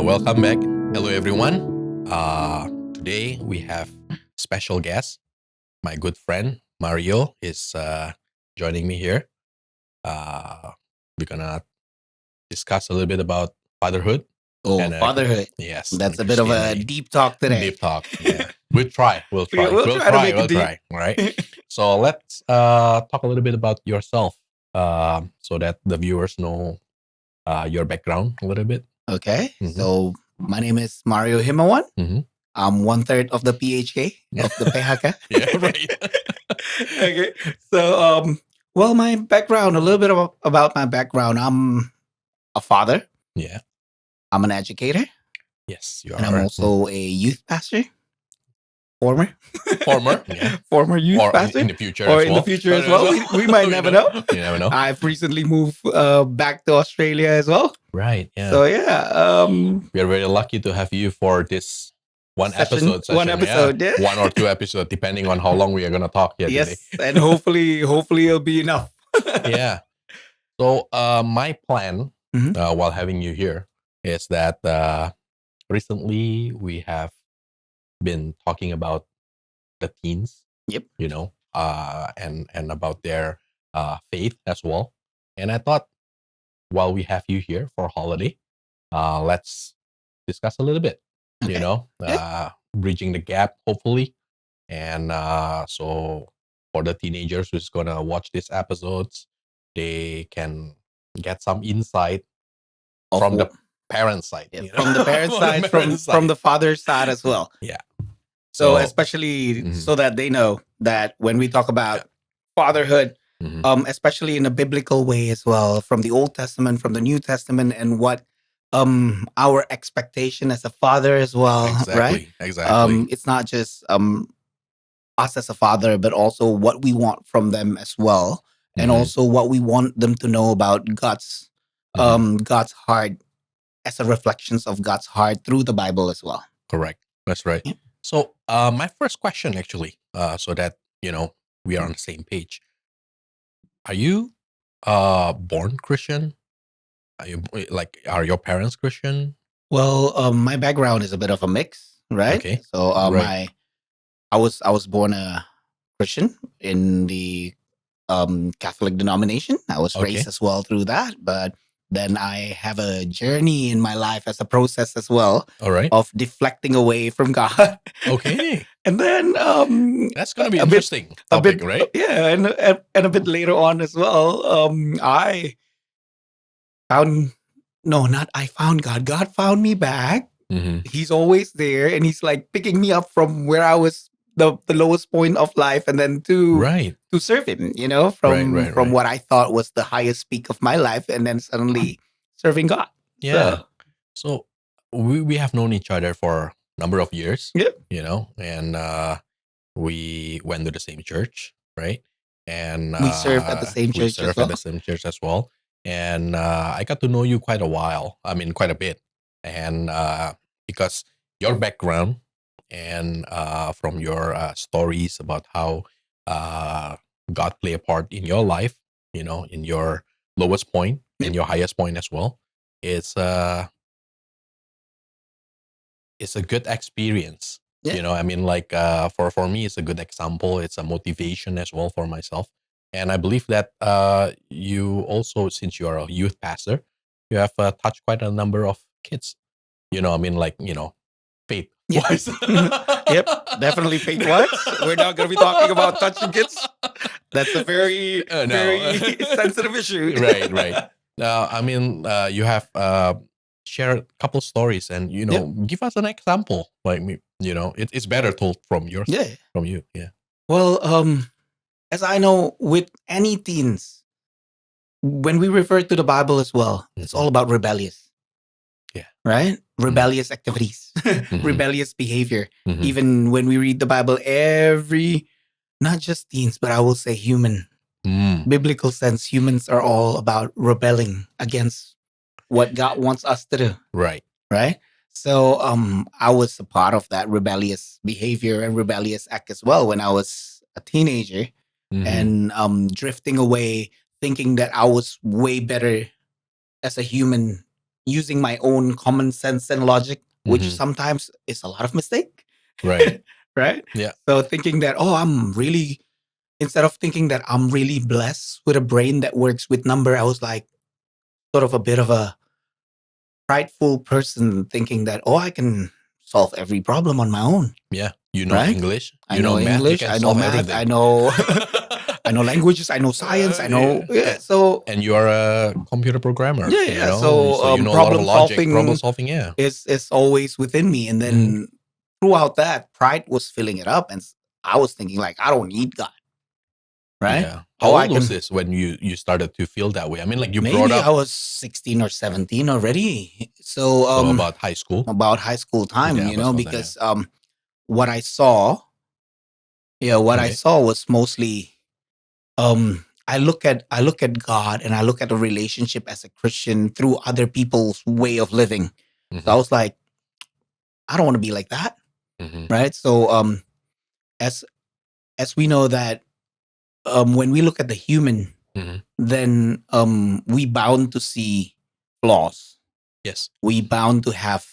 Welcome back. Hello, everyone. Today we have special guest. My good friend Mario is joining me here. Uh, we're gonna discuss a little bit about fatherhood Oh, and fatherhood. yes, That's and a bit of a Christianity. deep talk today. Deep talk. Yeah, we'll try. We'll try. We'll We'll try to try. make it We'll deep. try. All right. So let's talk a little bit about yourself, so that the viewers know your background a little bit. Okay. Mhm. So my name is Mario Himawan. Mhm. I'm one third of the PHK of the PHK. Yeah, right. Okay. So well, my background, a little bit about my background. I'm a father. Yeah. I'm an educator, Yes, you and I'm are. also a youth pastor. Former, Former, yeah. former youth Or pastor, in the future or as in the well. future as well. We might You never know. You never know. I've recently moved back to Australia as well. Right. Yeah. So yeah, We are very lucky to have you for this one one session. episode, yeah. One or two episodes, depending on how long we are gonna talk here today. Yes, and hopefully it'll be enough. Yeah. So my plan Mhm. while having you here is that recently we have been talking about the teens. Yep. You know, and about their faith as well. And I thought while we have you here for holiday, let's discuss a little bit. You Okay. know, Yeah. bridging the gap, hopefully. And so for the teenagers who's gonna watch these episodes, they can get some insight Of from the wh- parent side. yeah, You know? from the parent From the side, parent from side. the father's side as well. Yeah. So So especially Mhm. so that they know that when we talk about Yeah. fatherhood, Mhm. especially in a biblical way as well, from the Old Testament, from the New Testament, and what our expectation as a father as well, right? Exactly. It's not just us as a father, but also what we want from them as well, and Mhm. also what we want them to know about God's heart as a reflections of God's heart through the Bible as well. Correct. That's right. Yeah. So my first question actually, so that we are on the same page. Are you born Christian? Are you are your parents Christian? Well, my background is a bit of a mix, right? Okay. So Right. I was born a Christian in the Catholic denomination. I was Okay. raised as well through that, but then I have a journey in my life as a process as well All right. of deflecting away from God. Okay. And then That's gonna be a bit interesting a topic, bit right? yeah, and a bit later on as well, I found no, not I found God. God found me back. Mm-hmm. He's always there, and he's like picking me up from where I was the lowest point of life, and then Right. to serve him, from Right. what I thought was the highest peak of my life, and then suddenly serving God. Yeah. So So we have known each other for a number of years, yeah, and we went to the same church, right? And we serve at the same we church as serve at the well. same church as well. And I got to know you quite a while. I mean, quite a bit. And because your background and from your stories about how uh, God play a part in your life, in your lowest point and Yep. your highest point as well, it's it's a good experience. Yeah. I mean, like for me, it's a good example. It's a motivation as well for myself. And I believe that you also, since you are a youth pastor, you have touched quite a number of kids. I mean, like faith Yep. wise. Yep, definitely faith wise. We're not going to be talking about touching kids. That's a very, No. very sensitive issue. Right. I mean, you have shared a couple stories, and Yep. give us an example. Like me, it's better told from yours, Yeah. from you. Yeah. Well, as I know, with any teens, when we refer to the Bible as well, it's all about rebellious, Yeah. right? Rebellious activities, Mhm. rebellious behavior. Mhm. Even when we read the Bible, not just teens, but I will say human, biblical sense, humans are all about rebelling against what God wants us to do, Right. right? So I was a part of that rebellious behavior and rebellious act as well when I was a teenager Mm-hmm. and drifting away, thinking that I was way better as a human, using my own common sense and logic, which Mm-hmm. sometimes is a lot of mistake. Right. Right? Yeah. So thinking that, oh, I'm really, instead of thinking that I'm really blessed with a brain that works with number, I was like sort of a bit of a prideful person thinking that, oh, I can solve every problem on my own. Yeah. You know Right? English. I You know know math. You English, can I know solve math, I everything. know I know languages, I know science, I know, Yeah. so And you are a computer programmer. yeah, You yeah. know, So so you know a lot of logic, problem solving. Yeah. is always within me. And Mm-hmm. then throughout that, pride was filling it up, and I was thinking like, I don't need God, right? Yeah. How Oh, I old was can. this when you started to feel that way? I mean, like you brought Maybe I up was 16 or 17 already. So so about high school. about high school time, Yeah, about school time. Yeah. because what I saw, what I Okay. saw was mostly I look at God and I look at a relationship as a Christian through other people's way of living. So Mm-hmm. I was like, I don't want to be like that, Mm-hmm. right? So as as we know that when we look at the human, Mm-hmm. then we bound to see flaws. Yes. We bound to have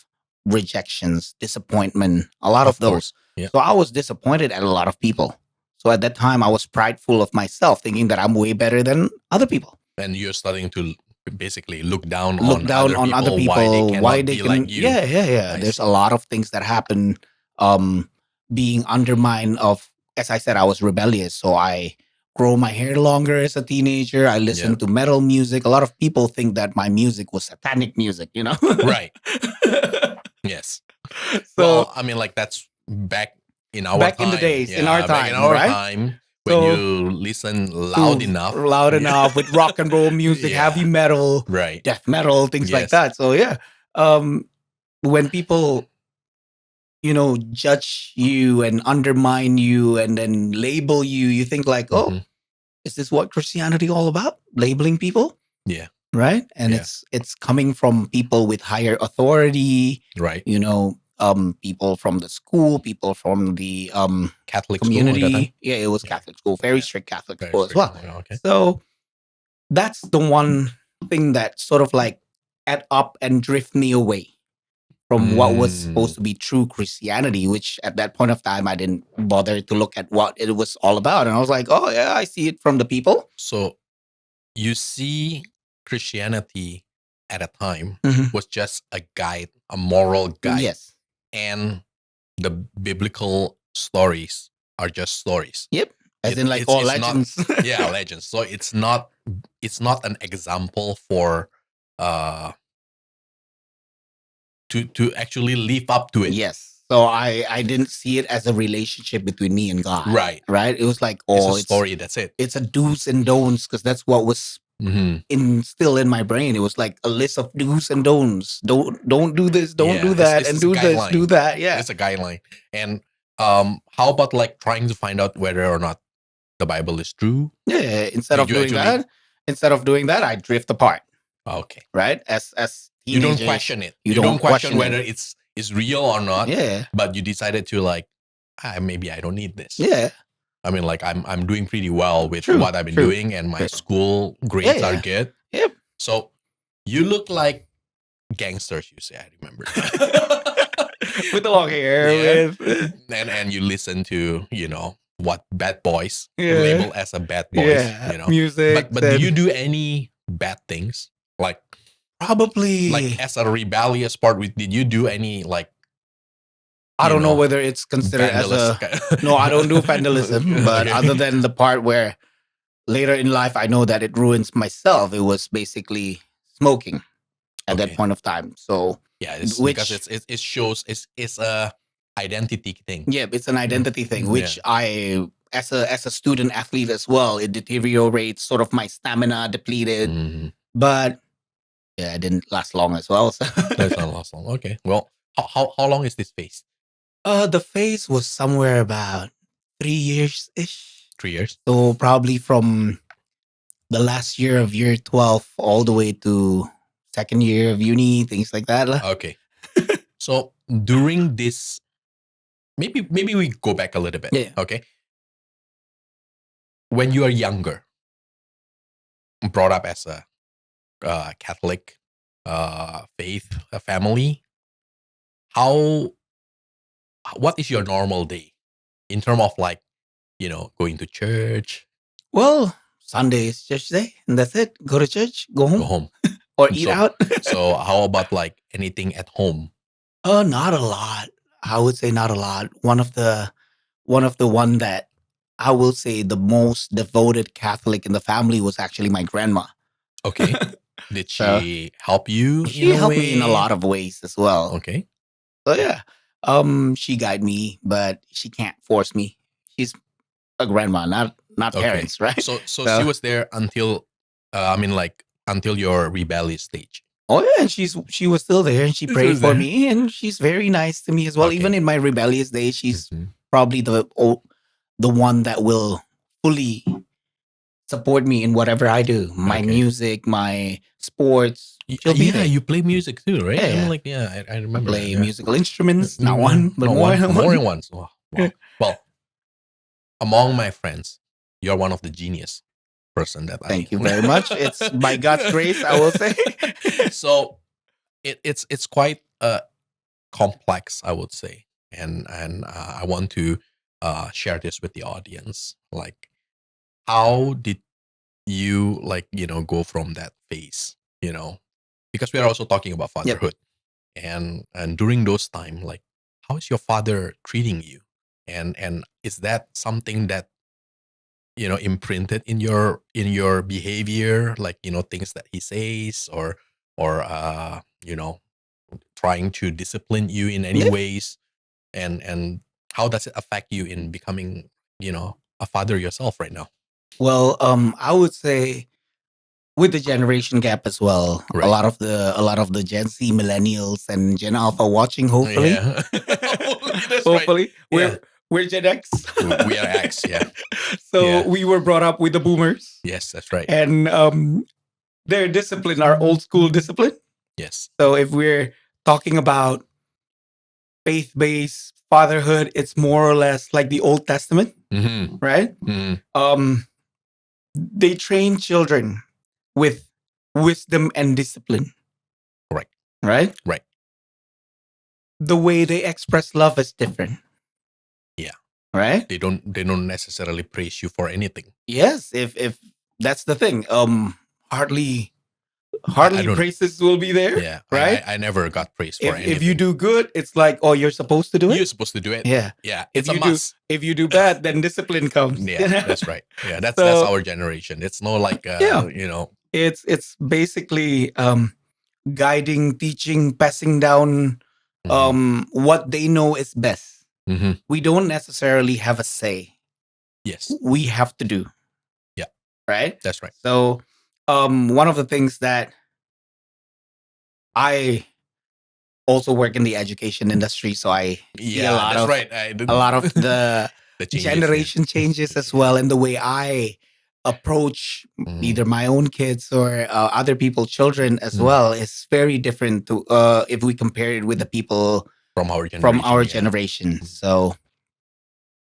rejections, disappointment, a lot of Of course. those. Yeah. So I was disappointed at a lot of people. So at that time, I was prideful of myself, thinking that I'm way better than other people. And you're starting to basically look down Look on down other on other people, why they people, why cannot they be like can, you. I there's a see. lot of things that happen, um being undermined of, as I said, I was rebellious, so I grow my hair longer as a teenager. I Yeah. listened to metal music. A lot of people think that my music was satanic music. Right. Yes. So Well, I mean, like that's back in our back in the time. days, in our Yeah, back in time, our right? time when So you listen loud to enough. loud Yeah. enough with rock and roll music, heavy Yeah. metal, Right. death metal, things like Yes. that. So yeah, when people judge you and undermine you and then label you, you think like, oh, Mm-hmm. is this what Christianity all about? Labeling people, Yeah. right? And Yeah. it's coming from people with higher authority, Right. people from the school, people from the Catholic school at that time. community. Yeah, it was Yeah. Catholic school, very Yeah. strict Catholic Very school as strict. well. Okay. So that's the one thing that sort of like add up and drift me away from what was supposed Mm. to be true Christianity, which at that point of time I didn't bother to look at what it was all about. And I was like, oh yeah, I see it from the people. So you see Christianity at a time Mhm. was just a guide, a moral guide, Yes. and the biblical stories are just stories. Yep. As in like all It's not legends. yeah, legends. So it's not an example for uh to actually live up to it. Yes. So I didn't see it as a relationship between me and God. Right. Right. It was like, It's a oh, story, that's it. it's a do's and don'ts, because that's what was Mm-hmm. still in my brain. It was like a list of do's and don'ts. Don't do this, don't do Yeah, that, it's and just a do this, do guideline. that. Yeah. It's a guideline. And how about like trying to find out whether or not the Bible is true? Yeah. Did you actually Instead of doing that, I drift apart. okay. Right? As You don't teenagers, question it. you You don't don't question question it. whether it's real or not, Yeah. but you decided to like, maybe I don't need this. Yeah. I mean, like I'm doing pretty well with True. what I've been True. doing, and my True. school Yeah. grades are Yeah. good. Yep. So you look like gangsters. You say, I remember. With the long hair, Yeah. with And you listen to what bad boys yeah. label as a bad boys. Yeah. Music. But do you do any bad things like Probably. as a rebellious part? Did you do any like I don't know whether it's considered as vandalist? no, I don't do vandalism, but Okay. other than the part where later in life I know that it ruins myself, it was basically smoking at that Okay. point of time. So Yeah, it's because which it shows it's a identity thing. yeah, it's an identity thing, Yeah. which I as a student athlete as well, it deteriorates sort of my stamina, depleted. Mhm. But yeah, it didn't last long as well. So. That's not last long. Okay. Well, how long is this phase? The phase was somewhere about 3 years ish. 3 years. So probably from the last year of year 12 all the way to second year of uni, things like that. Okay. So during this, maybe we go back a little bit. Yeah. Okay. when you are younger, brought up as a Catholic faith family, how what is your normal day in terms of like going to church, Well, Sunday is church day, and that's it. Go to church, go go home, home? or eat So out. so how about like anything at home? Not a lot. I would say not a lot. One that I will say the most devoted Catholic in the family was actually my grandma. Okay. Did So she help you in she a helped me in a way? lot of ways as well. Okay. So yeah, she guide me, but she can't force me. She's a grandma, not Okay. parents, right? So she So was there until like until your rebellious stage. oh yeah, and she was still there, and she She prayed was for there. me, and she's very nice to me as well. Even Okay. in my rebellious days, she's Mhm. probably the one that will fully support me in whatever I do. My Okay. music, my sports. She'll be Yeah, there. you play music too, right? Yeah, I mean, yeah. like, yeah, I I remember that. play Yeah. musical instruments, not Yeah. one, but Not more one, than more one. than once. Wow. Wow. Well, among my friends, you're one of the genius person that I. Thank you very much. It's by God's grace, I will say. So it's quite complex, I would say, and I want to share this with the audience. Like, how did you like go from that phase? Because we are also talking about Yep. fatherhood, and during those time, like, how is your father treating you, and is that something that imprinted in your behavior, like things that he says, or trying to discipline you in any Yeah. ways, and how does it affect you in becoming a father yourself right now? Well, I would say with the generation gap as well, a Right. lot of the Gen Z millennials and Gen Alpha watching, hopefully. Yeah. Hopefully, that's right. Hopefully. Yeah. We're Gen X. We are X. Yeah. So Yeah. we were brought up with the boomers. Yes, that's right. And their discipline, our old school discipline. Yes. So if we're talking about faith-based fatherhood, it's more or less like the Old Testament, Mm-hmm. right? Mm-hmm. They train children with wisdom and discipline, Right. right? Right. The way they express love is different, Yeah. right? They don't necessarily praise you for anything. Yes, if that's the thing. Hardly I hardly don't. praises will be there, Yeah. right? I never got praised for If you anything. do good, it's like, oh, you're supposed to do You're it. supposed to do it. Yeah. Yeah. If It's a you do must. if you do bad, then discipline comes. Yeah. That's right. Yeah. That's So our generation. It's no like yeah, it's basically guiding, teaching, passing down what they know is best. Mm-hmm. We don't necessarily have a say. Yes. We have to do, Yeah. right? That's right. So one of the things that I also work in the education industry, so I see Yeah. That's right. a lot of the The changes. Yeah. generation changes as well, and the way I approach Mhm. either my own kids or other people's children as Mm. well is very different to if we compare it with the people From our from generation. our Yeah. generation. So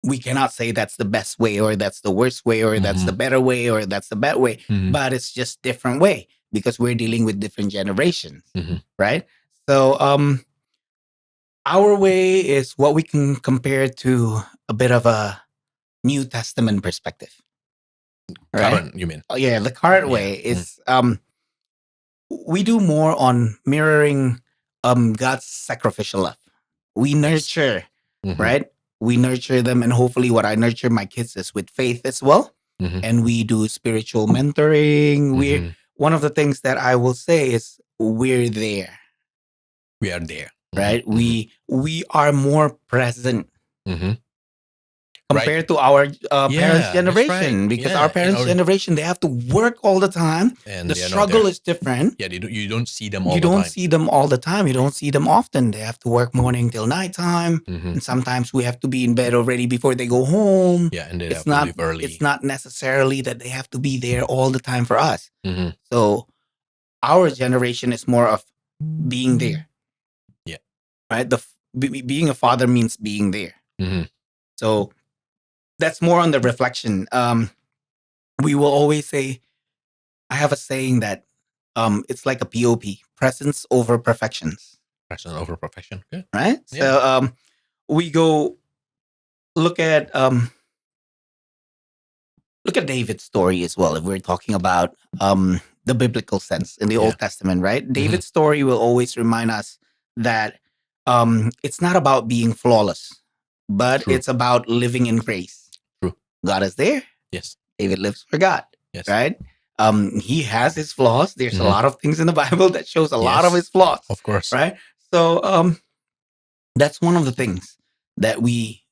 we cannot say that's the best way or that's the worst way or that's the Mhm. better way or that's the bad way, Mhm. but it's just different way because we're dealing with different generations, Mhm. right? So our way is what we can compare to a bit of a New Testament perspective, right? Current, you mean? Oh yeah, the current Yeah. way is we do more on mirroring God's sacrificial love. We Yes. nurture, Mhm. right? We nurture them, and hopefully, what I nurture my kids is with faith as well. Mhm. And we do spiritual mentoring. We're Mhm. one of the things that I will say is we're there, We are there. Mhm. right? We are more present Mhm. Right. compared to our parents' Yeah, that's right. generation because our Yeah, parents' generation they have to work all the time. and The they're struggle is different. yeah, you don't see them all You the don't time. see them all the time. You don't see them often. They have to work morning till nighttime, Mhm. and sometimes we have to be in bed already before they go home. Yeah, and they It's have to not. leave early. It's not necessarily that they have to be there all the time for us. Mhm. So our generation is more of being there, Yeah. right? Being a father means being there. Mhm. So that's more on the reflection. we will always say, I have a saying that it's like a POP, presence over perfections, Passion over profession. Good. right? Yeah. So we go look at David's story as well. If we're talking about the biblical sense in the Yeah. Old Testament, right? David's story will always remind us that it's not about being flawless, but True. it's about living in grace. True. God is there. Yes. David lives for God, Yes. right? He has his flaws. There's a Mhm. lot of things in the Bible that shows a lot of Yes. his flaws, Of course. right? So that's one of the things that we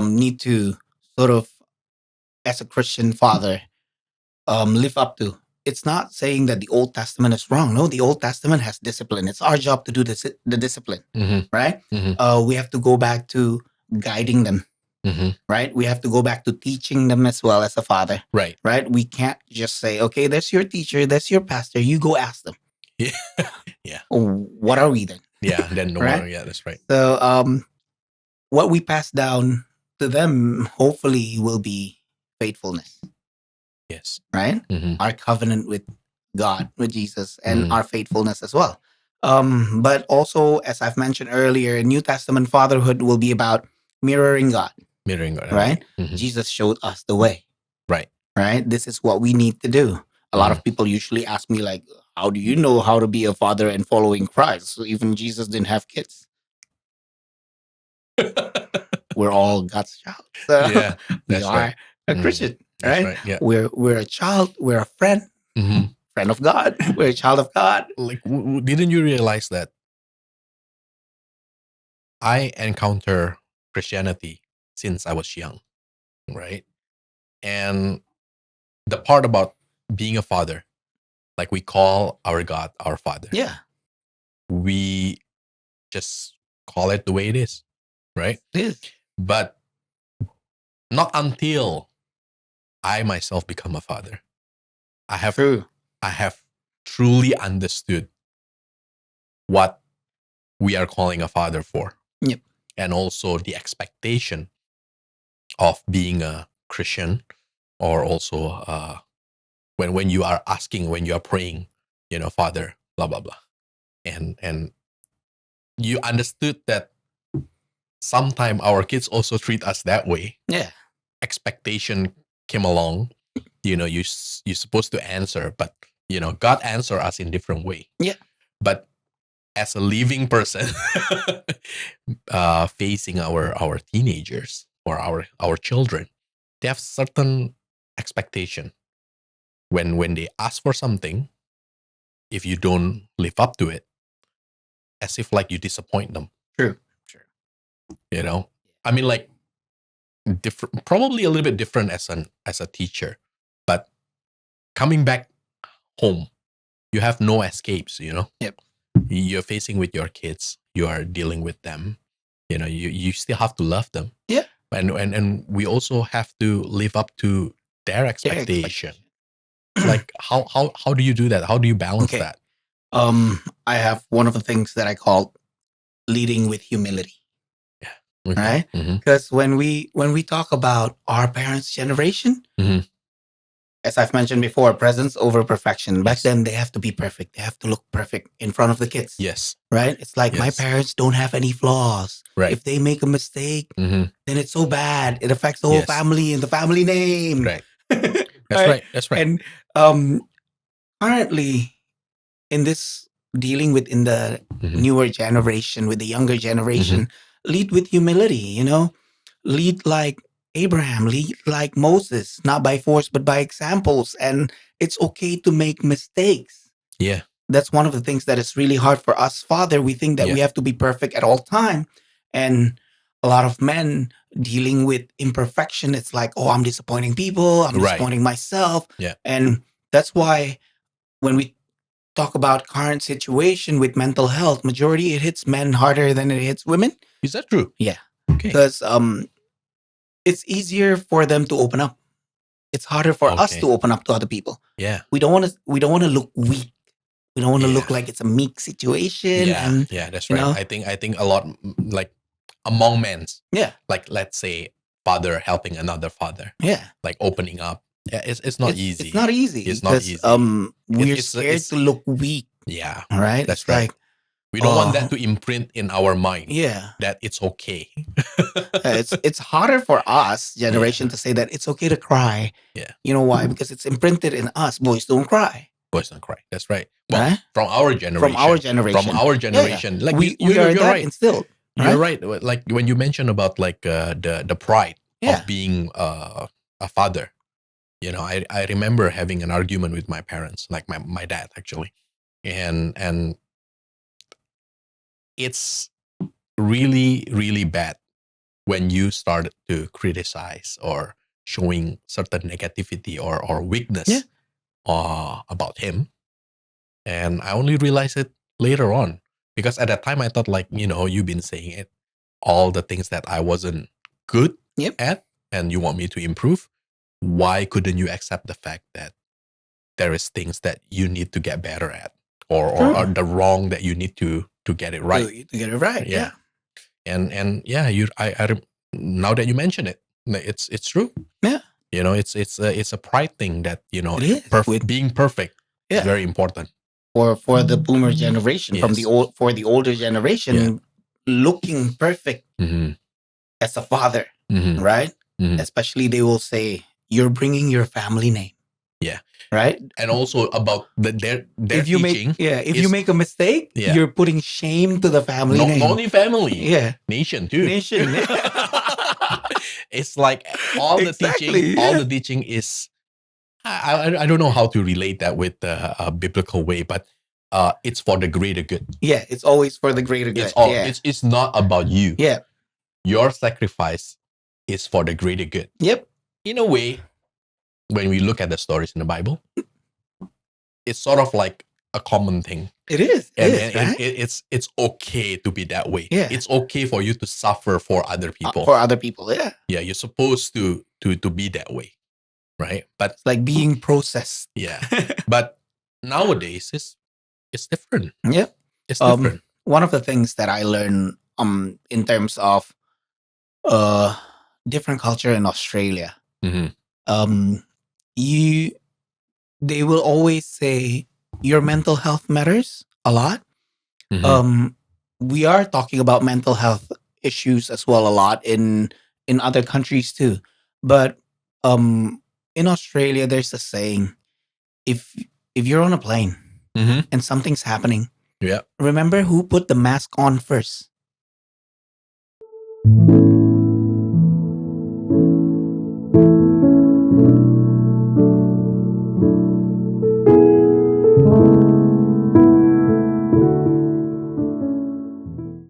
need to sort of, as a Christian father, live up to. It's not saying that the Old Testament is wrong. No, the Old Testament has discipline. It's our job to do the discipline, Mhm. right? Mhm. We have to go back to guiding them, Mhm. right? We have to go back to teaching them as well as a father, Right. right? We can't just say, okay, that's your teacher, that's your pastor. You go ask them. Yeah. Yeah. What are we then? Yeah. Then no Right? more. Yeah, that's right. So what we pass down to them hopefully will be faithfulness, Yes. right? Mhm. Our covenant with God, with Jesus, and Mhm. our faithfulness as well. But also, as I've mentioned earlier, New Testament fatherhood will be about mirroring God, Mirroring God. right? Mhm. Jesus showed us the way, Right. right? This is what we need to do. A lot of people usually ask me, like, how do you know how to be a father and following Christ? So even Jesus didn't have kids. We're all God's child. So Yeah. we That's right. are a Christian, That's right? right. Yeah. We're a child, we're a friend, Mhm. friend of God, we're a child of God. Like, didn't you realize that I encounter Christianity since I was young, right? And the part about being a father, like we call our God our Father. Yeah, We just call it the way it is, right? it is But not until I myself become a father, I have true. I have truly understood what we are calling a father for. Yep. And also the expectation of being a Christian, or also when you are asking, when you are praying, Father, blah blah blah, and you understood that sometime our kids also treat us that way. Yeah, Expectation came along, you're supposed to answer, but God answer us in different way. yeah, But as a living person, facing our teenagers or our children, they have certain expectation. When they ask for something, if you don't live up to it, as if like you disappoint them. true, true. you know I mean, like, different, probably a little bit different as a teacher, but coming back home, you have no escapes. Yep. You're facing with your kids, you are dealing with them, you still have to love them. Yeah, And we also have to live up to their their expectation. expectation. Like, how do you do that? How do you balance Okay. that? I have one of the things that I call leading with humility, Yeah. Okay. right? Mm-hmm. Because when we talk about our parents' generation, Mm-hmm. as I've mentioned before, presence over perfection. Back Yes. then, they have to be perfect. They have to look perfect in front of the kids. Yes. Right? It's like my Yes. parents don't have any flaws. Right. If they make a mistake, Mm-hmm. then it's so bad. It affects the whole Yes. family and the family name. Right. That's right. That's right. And currently, in this dealing with in the Mhm. newer generation, with the younger generation, lead with humility, lead like Abraham, lead like Moses, not by force, but by examples. And it's okay to make mistakes. Yeah. That's one of the things that is really hard for us, father. We think that we Yeah. have to be perfect at all time. And a lot of men dealing with imperfection, it's like, oh, I'm disappointing people, I'm Right. disappointing myself. Yeah. And that's why when we talk about current situation with mental health, majority it hits men harder than it hits women. Is that true? Yeah. Okay. Because it's easier for them to open up. It's harder for us Okay. to open up to other people. Yeah. We don't want to look weak. We don't want to look Yeah. like it's a meek situation. Yeah. And Yeah. That's you right. know, I think a lot, like, among men, yeah, like, let's say, father helping another father, yeah, like opening up, Yeah, it's not easy. It's not easy It's not because easy. we're It's scared to look weak, yeah, right? that's It's right. like, We don't want that to imprint in our mind yeah, that it's okay. it's harder for us generation Yeah. to say that it's okay to cry. Yeah. You know why? Because it's imprinted in us. Boys don't cry, Boys don't cry. That's right. Well, right? from our From our generation, generation, like we are you're that right. instilled, You're right? right. Like when you mentioned about like the pride Yeah. of being a father. You know, I remember having an argument with my parents, like my dad actually, and it's really bad when you start to criticize or showing certain negativity or Yeah. weakness about him. And I only realized it later on because at that time I thought like, you know, you've been saying it, all the things that I wasn't good Yep. at and you want me to improve. Why couldn't you accept the fact that there is things that you need to get better at or the wrong that you need to get it right? To get it right. Yeah. And yeah, now that you mention it, it's true. Yeah. You know, it's a pride thing that, you know, It is. being perfect is Yeah. very important. For the boomer generation, from the Yes. older generation, looking perfect Mhm. as a father, Mhm. right? Mhm. Especially they will say, you're bringing your family name. Yeah. Right? And also about their If you teaching. if you make a mistake, Yeah. you're putting shame to the family not name. only family, Yeah. nation too. Nation. It's like all the Exactly, all yeah. the teaching is. I don't know how to relate that with a biblical way, but it's for the greater good. Yeah, it's always for the greater good. Yeah. It's not about you. Yeah. Your sacrifice is for the greater good. Yep. In a way, when we look at the stories in the Bible, it's sort of like a common thing. It is. Right? It's okay to be that way. Yeah. It's okay for you to suffer for other people. For other people, yeah. Yeah, you're supposed to be that way, right? But it's like being processed. Yeah. But nowadays it's different. Yep. It's different. One of the things that I learned in terms of different culture in Australia, you they will always say your mental health matters a lot. We are talking about mental health issues as well a lot in other countries too. But in Australia there's a saying, if you're on a plane and something's happening, Yeah. remember who put the mask on first?